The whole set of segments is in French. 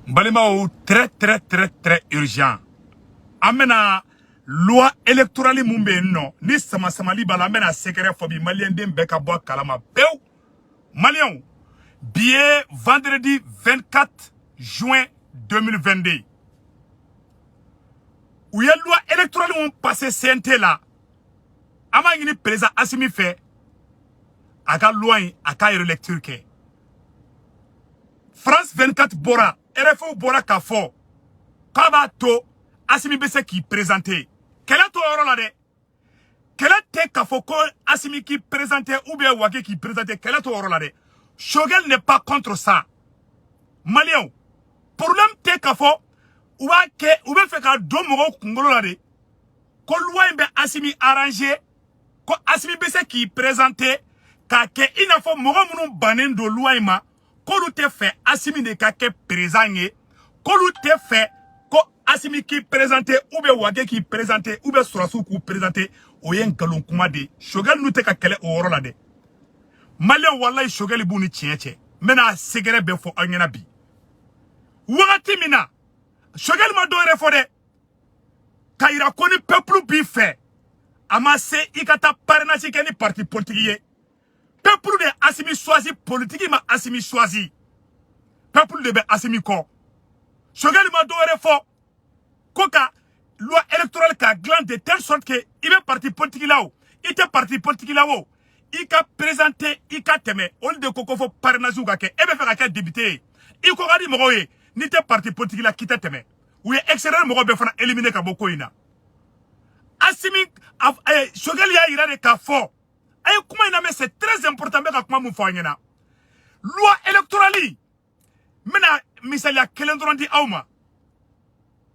Balima très urgent. Amena loi électorale mumbe non. Ni sama samali bala amena secret fobi malien dem beka boa kalama peu. Malien. Billet vendredi 24 juin 2022. Où y a loi électorale on passé CNT là. Ama yini président Assimi fait. Aka loi aka relecture ke. France 24 Bora. RFO Bora Kafo. Kabato. Assimi Bese qui présentait. Quel est ton rôle là? Quel est Kafo Assimi qui présentait ou bien Wake qui présentait? Quel est ton rôle là? Shogel n'est pas contre ça. Malien. Problème te Kafo. Ou bien fait qu'un domo Kongolo là. Ko loi be Assimi arrangé. Ko Assimi Bese qui présentait. Kake inafo mogo munu banen do loi ma. Ko lu te fait Assimi de kake présenté. Ko lu te fait. Assimi qui présentait, ou bien Wage qui présentait, ou bien Sorassou qui présentait, Oyen Kalon Kumade, Shogel nous te kakele au rôle de. Malien Wallahi Shogel bouni tchétché, mena segere befo anyenabi. Wagati mina, Shogel ma doire fode, Kaira koni peuple bife, amase ikata parnasi keni parti politique. Peuple de Assimi choisi politique ma Assimi choisi. Peuple de Assimi ko. Shogel ma doire fode. Koka loi électorale ka gland de telle sorte que il est parti politique là où il était parti politique là où il a présenté il a témé au lieu de koko fo parnazu ka ke e be faire ka débuter il ko gadi mogo ye ni te parti politique là qui t'a témé ou est excellent mogo be fana éliminer ka boko ina Assimi Shogel ya ira de ka fo ay kuma ina mais c'est très important be ka kuma mu fo ngena loi électorale mena misalia kelendrondi awma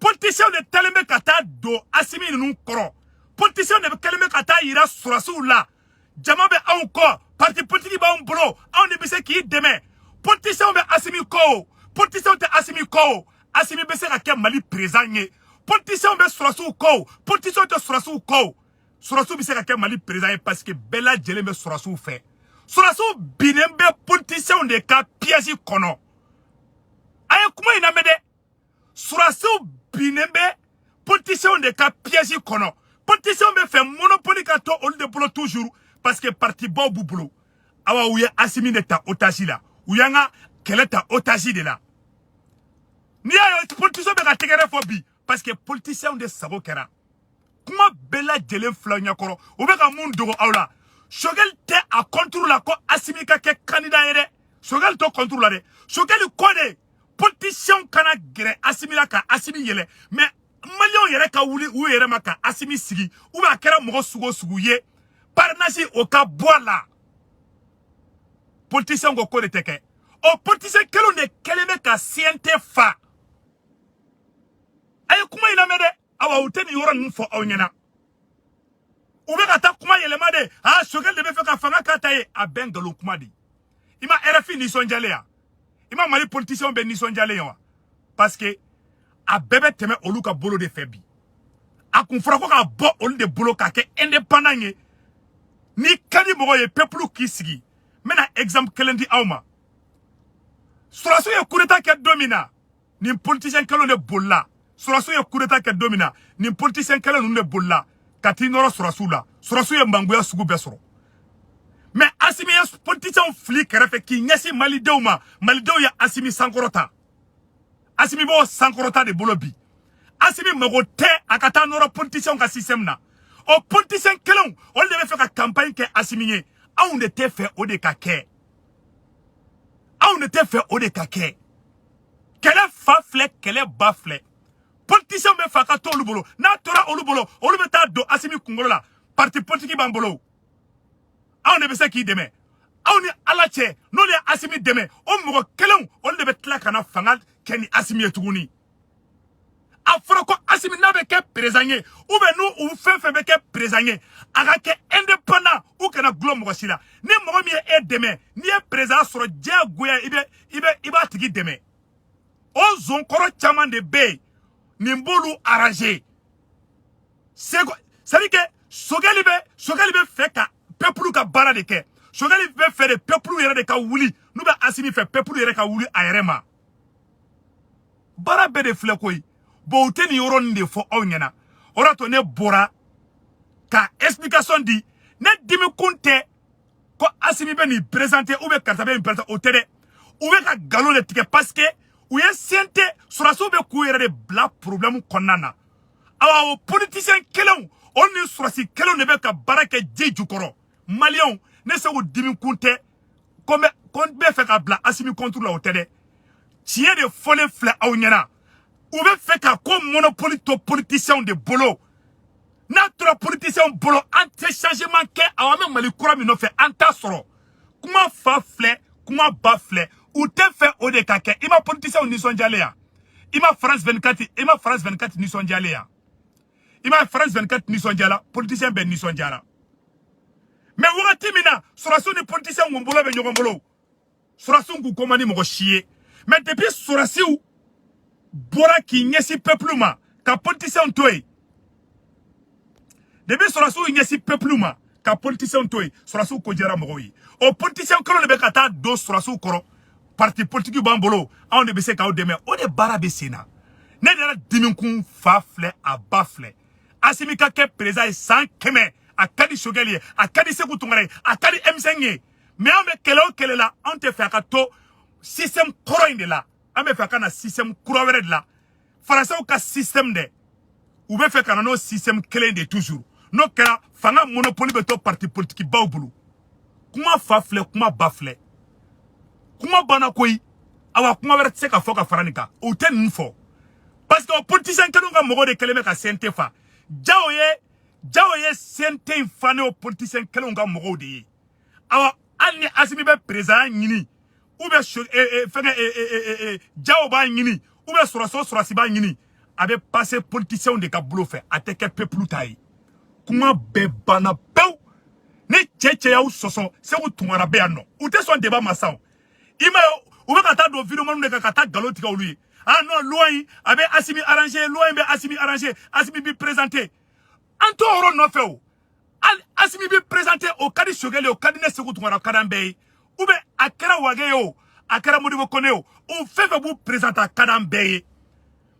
politiciens de Teleme Kata do Assimi nous koro. Politiciens de Teleme Kata ira Sorassou là. Jamabe encore. Parti politique ba un bolo. On ne bise qui demain. Politiciens de Assimi ko. Politiciens de Assimi ko. Assimi bise ka Mali présent. Politiciens de Sorassou ko. Politiciens de Sorassou ko. Sorassou bise ka Mali présent parce que Bella Djeleme Sorassou fait. Sorassou binembe politiciens de ka piège kono. Aye kuma ina mede. Sorassou binembe politicien de ka piège kono politicien be fait monopole ka to ol de boulot toujours parce que parti bo boulot awa ouya Assimi de ta otage là ouya nga kele ta otage de là ni ayo politicien be ka tegere fobi parce que politicien de sabo kera kuma bela jelen flanya koro o be ka mun dogo awla Shogel te a contrôle la ko Assimi ka ke candidat yere Shogel to contrôle la de Shogel kone politicien kana gere Assimi la ka Assimi yele mais Malion yere ka wuli ou yere maka Assimi sigi ou ba kera mogo sugu ye parnasi o ka boala politicien go kone teke o politicien kelo ne keleme ka CNT fa ay kuma ina mede awa uteni yoro nfo awnyena ou be kata kuma yele made Shogel de be fe ka fanga kata ye a bengalo kuma di ima RFI ni sonjale ya ima Mali politicien be ni sonjale ya parce que a bébé teme olu ka bolo de febi a kun fura ko ka bo olu de bolo ka ke indépendant ye ni kadi mogo ye peuple ki sigi mena exemple kelendi awma Sorassou ye coup d'état ke domina ni politicien kelo de bolla Sorassou ye coup d'état ke domina ni politicien kelo nu de bolla kati noro Sorassou la Sorassou ye mbanguya sugu besoro mais Assimi ye politicien fli kerefe ki nyasi Malidew ma Malidew ya Assimi sankorota Assimi bo sankorota de bolobi Assimi magote akata noro politicien ka système na o politicien kelon on devait faire campagne ke Assimi ye on était fait au de kake on était fait au de kake quel fa flek quel ba flek politicien be faka to olubolo na tora olubolo olubeta do Assimi kungolo la parti politique bambolo on ne bese ki deme on ni alache no le Assimi deme on mo kelon on de betla kana fangal keni Assimi etuguni afro ko Assimi na be ke présenter ou be nous ou fe be ke présenter aga ke indépendant ou kana glo mo sila ni mo mi e deme ni e présent sur dia goya iba tigi deme on zon koro chaman de be ni mbolu arranger c'est dire que Shogel be fait ka peuple ka bara de ke Shogel be fait de peuple yere de ka wuli nous be Assimi fait peuple yere ka wuli ayerema bara be de fle koy bo uteni yoron de fo onyana ora to ne bora ka explication di ne dimi kunte ko Assimi be ni présenter ou be karta be présenter au télé ou be ka galon de tike parce que ou ye sente suraso be ku yere de bla problème konana awa politicien kelon on ni surasi kelon ne be ka baraka jeju koro malion ne se wo dimi kunte comme kon be fe ka bla Assimi contre la au télé tiye de folle fle aw nyana ou be fe ka ko monopole to politicien de bolo notre politicien bolo ante changement ke awame mali kura mi no fe anta soro kuma fa fle kuma ba fle ou te fe o de kake ima politicien ni sonjale ya ima France 24 ima France 24 ni sonjale ya ima France 24 ni sonjala politicien ben ni sonjala mais wurati mina sorasu ni politicien ngombolo be nyogombolo sorasu ngu komani mo chier mais depuis sorasu bora ki nyesi peuple ma ka politicien toy depuis sorasu nyesi peuple ma ka politicien toy sorasu ko jera mo yi o politicien ko le be kata do sorasu koro parti politique bambolo on be se ka o deme o de barabe sena ne de diminkun fa fle a bafle Assimi ka ke président sans keme akadi shogeli akadi seku tungare akadi M5 mais on me kele la on te fait ka to système koro inde la on me fait ka na système kuro were de la français ka système de ou be fait ka no système kele de toujours no kera fanga monopole beto parti politique bawbulu kuma fafle kuma bafle kuma bana koy awa kuma were tseka foka faranika o ten nfo parce que politicien kanu nga mogo de keleme ka sente fa jaoye sente fane o politicien kanu nga mogo de awa alni Assimi be président nyini ou be jao ba nyini ou be surasi ba nyini abe passé politicien de ka blo fait ateke peuple tayi kuma be bana pew ne cheche ya usoso se utungara be ano ute son débat masaw ima ou be kata do video manu de kata galoti ka oluyi ah non loin avec Assimi arrangé loin be Assimi arrangé Assimi bi présenté anto oro no feo Assimi bi présenté au kadi shogeli au kadi ne sekutu ngara kadambe ou be akara wageyo akara modibo koneo ou fefe bu présenter kadambe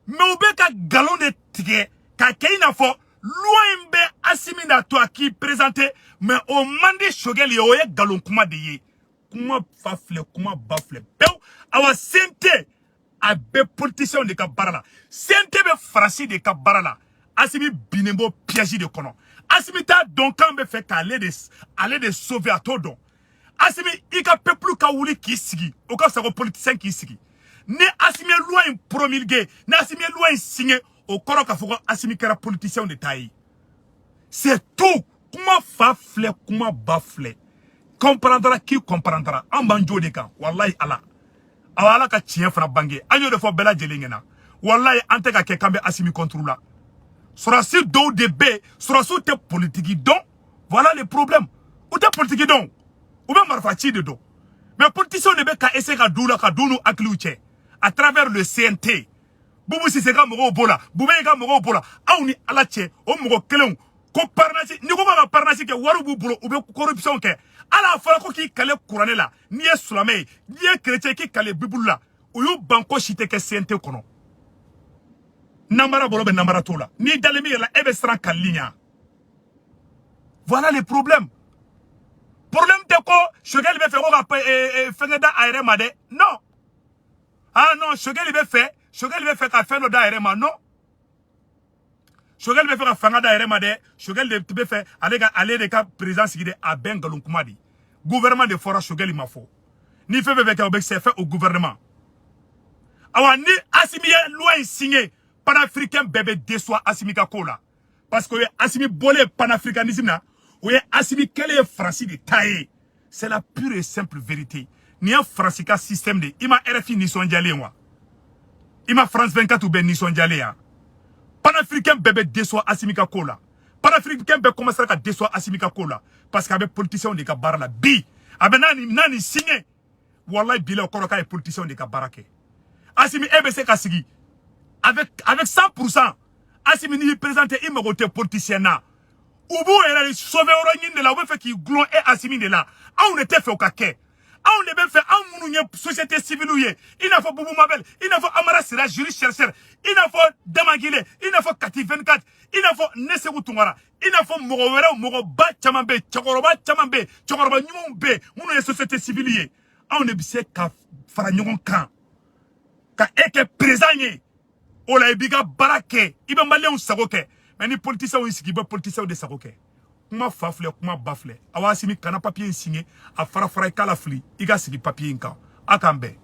mais ou be ka galon de tike ka keina fo loin be Assimi na to qui présenté mais au mandi shogeli o ye galon kuma de ye kuma fafle kuma bafle pew awa sente abe politicien de ka barala sente be farasi de ka barala Assimi binembo piège de kono Assimi ta donc quand be fait aller de sauver à tout don Assimi ika peuple ka wuli ki sigi o ka sako politicien ki sigi ne Assimi loi promulgué ne Assimi loi signé au koro ka foko Assimi kera politicien de taille c'est tout kuma fafle kuma bafle comprendra qui comprendra en banjo de kan wallahi ala awala ka tien fra bangue anyo de fo bela jelingena wallahi ante ka ke kambe Assimi contrôle surasi do de be surasi te politique donc voilà le problème ou te politique donc ou bien marfachi de do mais politicien ne be ka essayer ka doula ka dunu akluche à travers le CNT bubu si se ka mogo bola bube ka mogo bola awni ala che o mogo kelon ko parnasi ni ko ba parnasi ke waru bu bulo ou be corruption ke ala fala ko ki kale courane la ni e sulame ni e chrétien ki kale bible la o yo banko shite ke CNT kono namara bolo be namara tola ni dalemi la ebe sran kalinya voilà le problème de ko shogeli be fe ko ka fengeda aérema de non ah non shogeli be fe ka feno da aérema non shogeli be fe ka fengeda aérema de shogeli be fe ale de ka président sigide a bengalon kumadi gouvernement de fora shogeli mafo ni fe be ka obek se fait au gouvernement awa ni Assimi loi signé panafricain bébé déçoit Assimi ka kola parce que Assimi bolé panafricanisme na ou Assimi quel est français de taille c'est la pure et simple vérité ni un français système de ima RFI ni sondialé moi ima France 24 ou ben ni sondialé ya panafricain bébé déçoit Assimi ka kola panafricain bébé commencer à déçoit Assimi ka kola parce qu'avec politicien de ka barala bi abe nani signé wallahi bila koroka et politicien de ka barake Assimi EBC ka sigi avec 100% Assimi ni présenté il me côté politicien na ubu era sauver orangine de la ou fait qui glon et Assimi de là on était fait au kake On ne peut faire un société civile. Il n'a pas Boubou Mabel. Il n'a pas Amara Sira, juriste chercheur. Il n'a pas Damagile. Il n'a pas Kati 24. Il n'a pas Nesewu Tungara. Il n'a pas Mogowera, Mogoba Chamambe, Chokoroba Chamambe, Chokoroba Nyumbe. On est société civile. On ne peut pas faire kan. Ka eke présent. Ola ebiga barake. Iba malien sagoke. Mais ni politicien ou ici, politicien de sagoke. Kuma fafle, kuma bafle. Awa simi kana papier signé, a fara kala fli, iga sigi papier inka. Akambe.